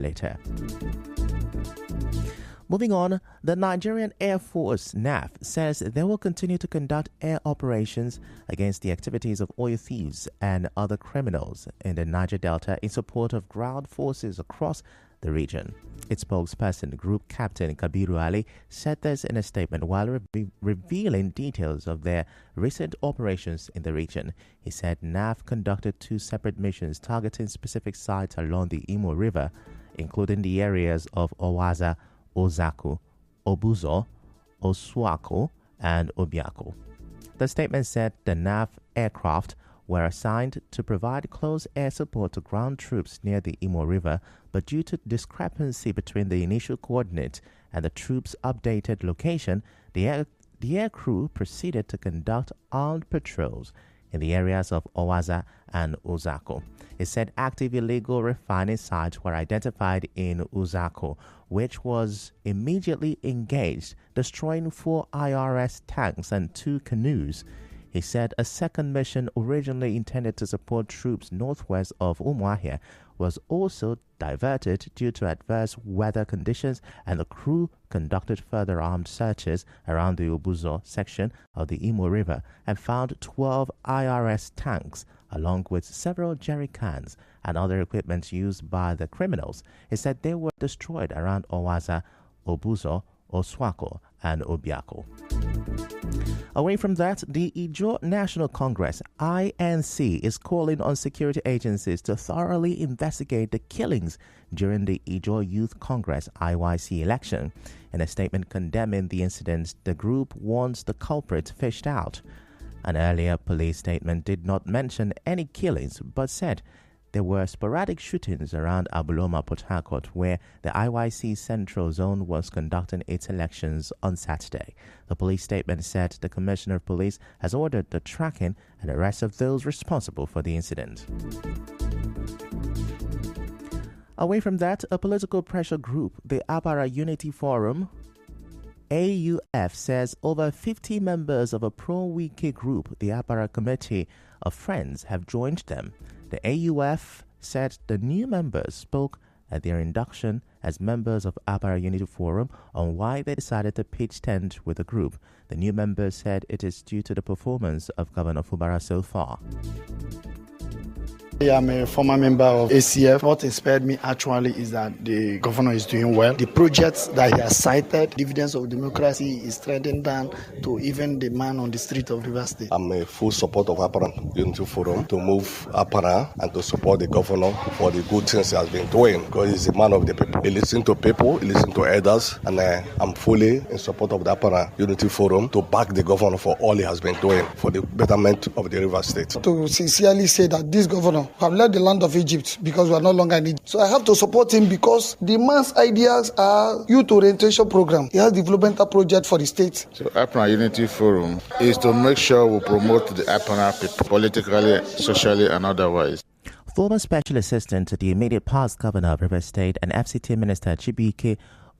later. Moving on, the Nigerian Air Force (NAF) says they will continue to conduct air operations against the activities of oil thieves and other criminals in the Niger Delta in support of ground forces across the region. Its spokesperson, Group Captain Kabiru Ali, said this in a statement while revealing details of their recent operations in the region. He said NAF conducted 2 separate missions targeting specific sites along the Imo River, including the areas of Owaza, Ozaku, Obuzo, Osuako, and Obiako. The statement said the NAF aircraft were assigned to provide close air support to ground troops near the Imo River, but due to discrepancy between the initial coordinate and the troops' updated location, the air crew proceeded to conduct armed patrols in the areas of Owaza and Uzako. It said active illegal refining sites were identified in Uzako, which was immediately engaged, destroying 4 IRS tanks and 2 canoes. He said a second mission originally intended to support troops northwest of Umuahia was also diverted due to adverse weather conditions, and the crew conducted further armed searches around the Obuzo section of the Imo River and found 12 IRS tanks along with several jerry cans and other equipment used by the criminals. He said they were destroyed around Owaza, Obuzo, Oswako, and Obiako. Away from that, the Ijaw National Congress, INC, is calling on security agencies to thoroughly investigate the killings during the Ijaw Youth Congress IYC election. In a statement condemning the incident, the group wants the culprit fished out. An earlier police statement did not mention any killings, but said there were sporadic shootings around Abuloma, Port Harcourt, where the IYC Central Zone was conducting its elections on Saturday. The police statement said the Commissioner of Police has ordered the tracking and arrest of those responsible for the incident. Away from that, a political pressure group, the Apara Unity Forum, AUF, says over 50 members of a pro-Wike group, the Apara Committee of Friends, have joined them. The AUF said the new members spoke at their induction as members of Apara Unity Forum on why they decided to pitch tent with the group. The new members said it is due to the performance of Governor Fubara so far. I am a former member of ACF. What inspired me actually is that the governor is doing well. The projects that he has cited, dividends of democracy, is trending down to even the man on the street of River State. I'm a full support of Apara Unity Forum to move Apara and to support the governor for the good things he has been doing, because he's a man of the people. He listens to people, he listens to elders, and I'm fully in support of the Apara Unity Forum to back the governor for all he has been doing for the betterment of the River State. To sincerely say that this governor have left the land of Egypt because we are no longer in Egypt. So I have to support him because the man's ideas are youth orientation program. He has developmental project for the state. So Apara Unity Forum is to make sure we promote the Apara people politically, socially, and otherwise. Former Special Assistant to the immediate past Governor of River State and FCT Minister Chibuike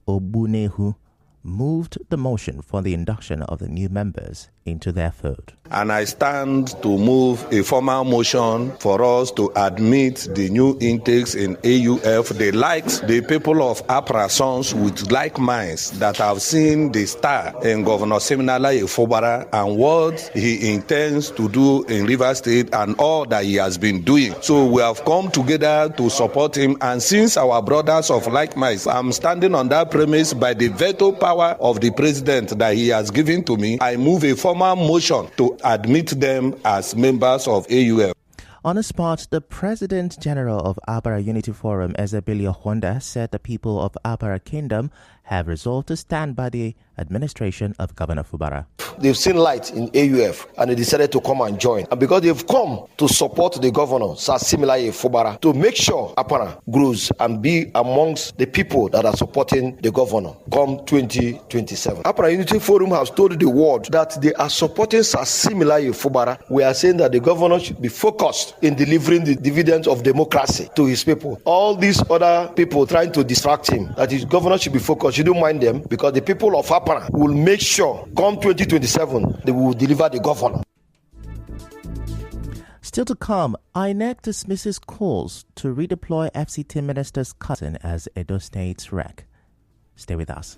Obunehu moved the motion for the induction of the new members into their fold. And I stand to move a formal motion for us to admit the new intakes in AUF. They liked the people of Apara sons with like minds that have seen the star in Governor Siminala Ifobara and what he intends to do in River State and all that he has been doing. So we have come together to support him, and since our brothers of like minds, I'm standing on that premise by the veto power of the president that he has given to me. I move a formal motion to admit them as members of AUF. On the spot, the President General of Apara Unity Forum, Ezebili Honda, said the people of Apara Kingdom have resolved to stand by the administration of Governor Fubara. They've seen light in AUF and they decided to come and join. And because they've come to support the governor, Sasimilaye Fubara, to make sure Apara grows and be amongst the people that are supporting the governor come 2027. Apara Unity Forum has told the world that they are supporting Sasimilaye Fubara. We are saying that the governor should be focused in delivering the dividends of democracy to his people. All these other people trying to distract him, that his governor should be focused. You don't mind them, because the people of Apara will make sure come 2027 they will deliver the governor. Still to come, INEC dismisses calls to redeploy FCT Minister's cousin as Edo State's rec. Stay with us.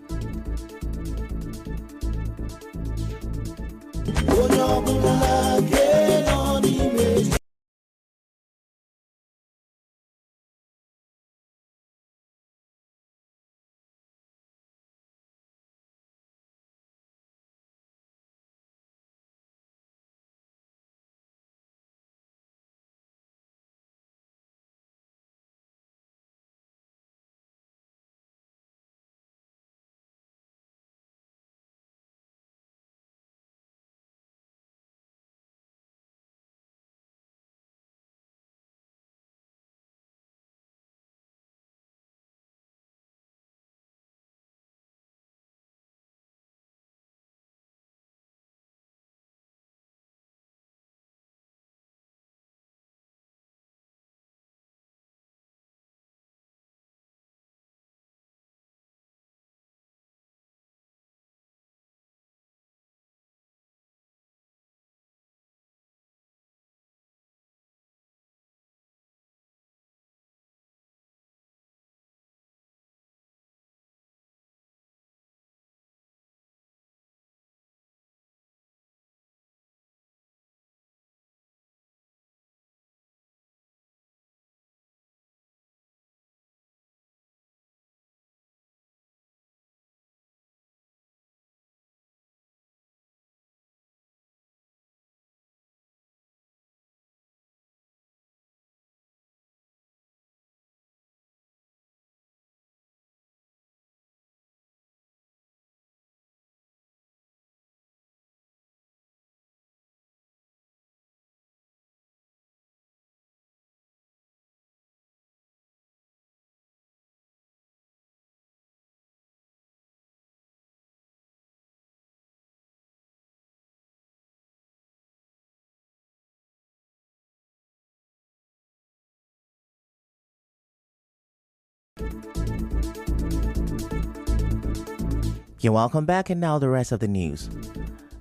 You're welcome back, and now the rest of the news.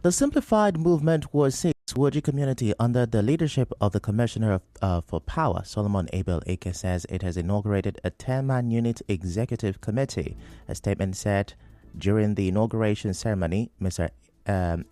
The Simplified Movement Ward 6 Woji community, under the leadership of the Commissioner for Power, Solomon Abel Eke, says it has inaugurated a 10-man unit executive committee. A statement said during the inauguration ceremony, Mr.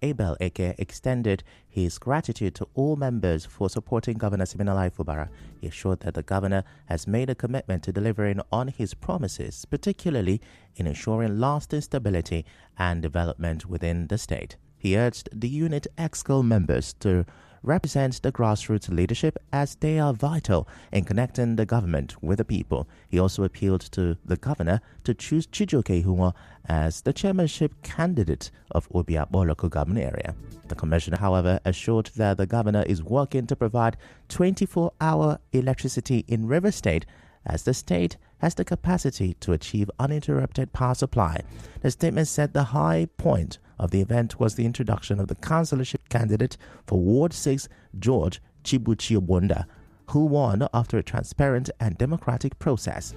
Abel Eke extended his gratitude to all members for supporting Governor Siminalayi Fubara. He assured that the governor has made a commitment to delivering on his promises, particularly in ensuring lasting stability and development within the state. He urged the unit EXCO members to represent the grassroots leadership as they are vital in connecting the government with the people. He also appealed to the governor to choose Chijioke Ihunwa as the chairmanship candidate of Obiakpo local government area. The commissioner, however, assured that the governor is working to provide 24-hour electricity in River State, as the state has the capacity to achieve uninterrupted power supply. The statement said the high point of the event was the introduction of the councillorship candidate for Ward 6, George Chibuchi Obonda, who won after a transparent and democratic process.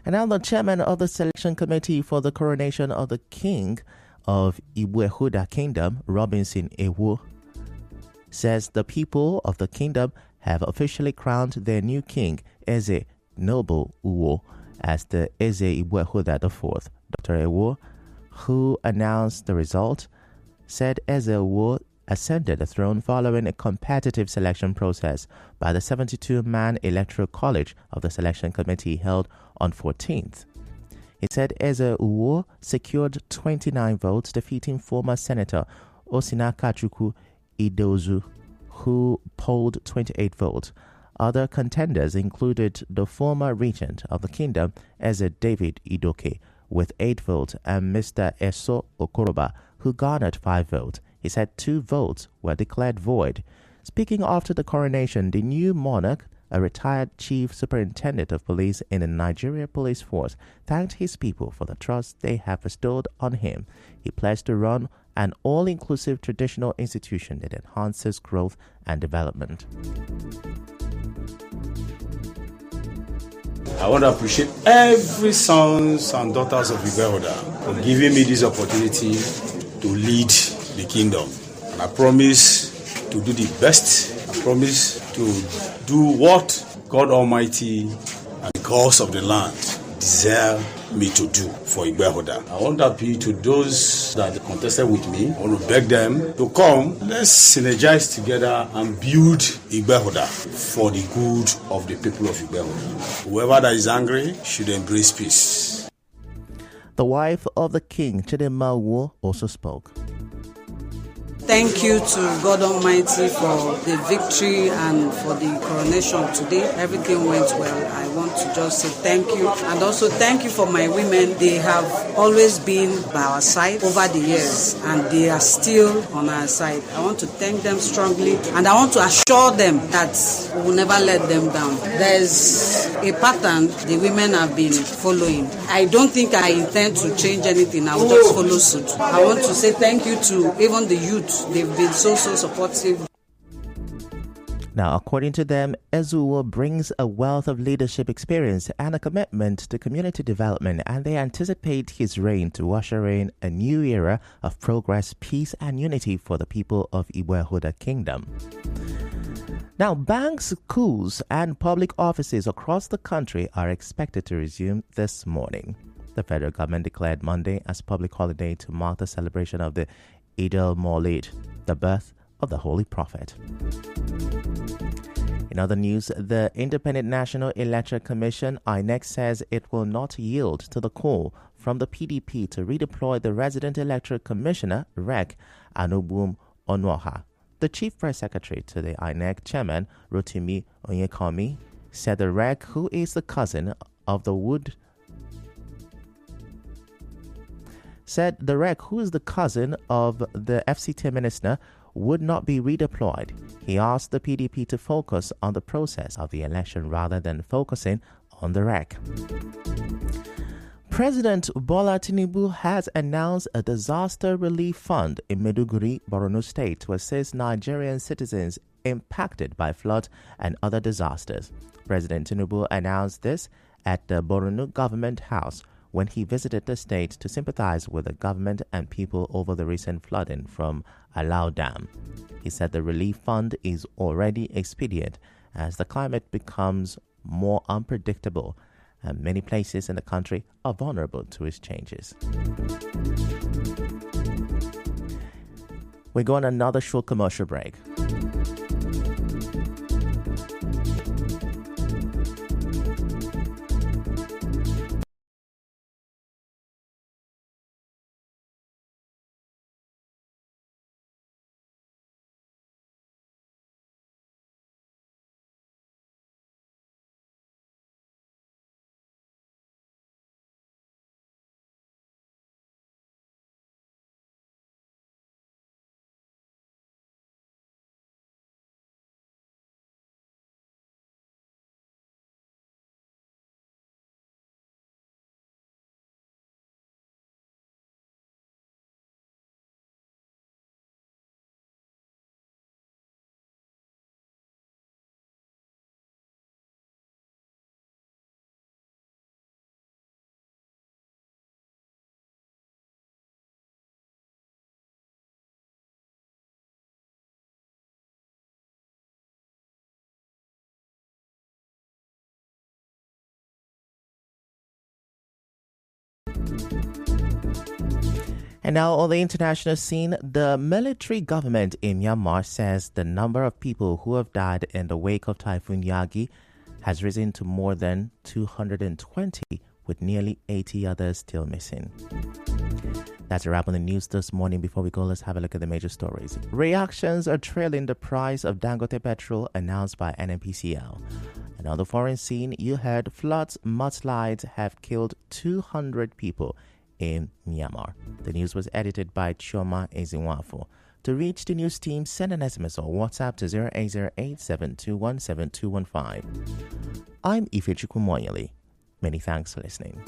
And now the chairman of the selection committee for the coronation of the king of Iwehuda Kingdom, Robinson Ewu, says the people of the kingdom have officially crowned their new king, Eze Noble Uwo, as the Eze Iwehuda IV. Dr. Ewu, who announced the result, said Eze Uwo ascended the throne following a competitive selection process by the 72-man electoral college of the selection committee held on 14th. He said Eze Uwo secured 29 votes, defeating former Senator Osinakachukwu Idozu, who polled 28 votes. Other contenders included the former regent of the kingdom, Eze David Idoke, with 8 votes, and Mr. Eso Okoroba, who garnered 5 votes. He said 2 votes were declared void. Speaking after the coronation, the new monarch, a retired chief superintendent of police in the Nigeria Police Force, thanked his people for the trust they have bestowed on him. He pledged to run an all-inclusive traditional institution that enhances growth and development. I want to appreciate every sons and daughters of Ibehoda for giving me this opportunity to lead the kingdom. And I promise to to do the best. I promise to do what God Almighty and the gods of the land desire me to do for Igbehoda. I want to appeal to those that contested with me. I want to beg them to come. Let's synergize together and build Igbehoda for the good of the people of Igbehoda. Whoever that is angry should embrace peace. The wife of the king, Chidinma Wu, also spoke. Thank you to God Almighty for the victory and for the coronation today. Everything went well. I want to just say thank you. And also thank you for my women. They have always been by our side over the years and they are still on our side. I want to thank them strongly and I want to assure them that we will never let them down. There's a pattern the women have been following. I don't think I intend to change anything. I will just follow suit. I want to say thank you to even the youth. They've been so supportive. Now, according to them, Ezuwo brings a wealth of leadership experience and a commitment to community development, and they anticipate his reign to usher in a new era of progress, peace, and unity for the people of Igbehoda Kingdom. Now, banks, schools, and public offices across the country are expected to resume this morning. The federal government declared Monday as public holiday to mark the celebration of the Eid al-Mawlid, the birth of the Holy Prophet. In other news, the Independent National Electoral Commission, INEC, says it will not yield to the call from the PDP to redeploy the Resident Electoral Commissioner, REC, Anubum Onwoha. The Chief Press Secretary to the INEC chairman, Rotimi Onyekomi, said the REC, who is the cousin of the FCT minister, would not be redeployed. He asked the PDP to focus on the process of the election rather than focusing on the REC. President Bola Tinubu has announced a disaster relief fund in Maiduguri, Borno State, to assist Nigerian citizens impacted by flood and other disasters. President Tinubu announced this at the Borno Government House when he visited the state to sympathize with the government and people over the recent flooding from Alau Dam. He said the relief fund is already expedient as the climate becomes more unpredictable and many places in the country are vulnerable to its changes. We go on another short commercial break. And now on the international scene, the military government in Myanmar says the number of people who have died in the wake of Typhoon Yagi has risen to more than 220, with nearly 80 others still missing. That's a wrap on the news this morning. Before we go, let's have a look at the major stories. Reactions are trailing the price of Dangote petrol announced by NNPCL. And on the foreign scene, you heard floods, mudslides have killed 200 people in Myanmar. The news was edited by Chioma Ezinwafo. To reach the news team, send an SMS or WhatsApp to 0808-721-7215. I'm Ifechukwu Moyeli. Many thanks for listening.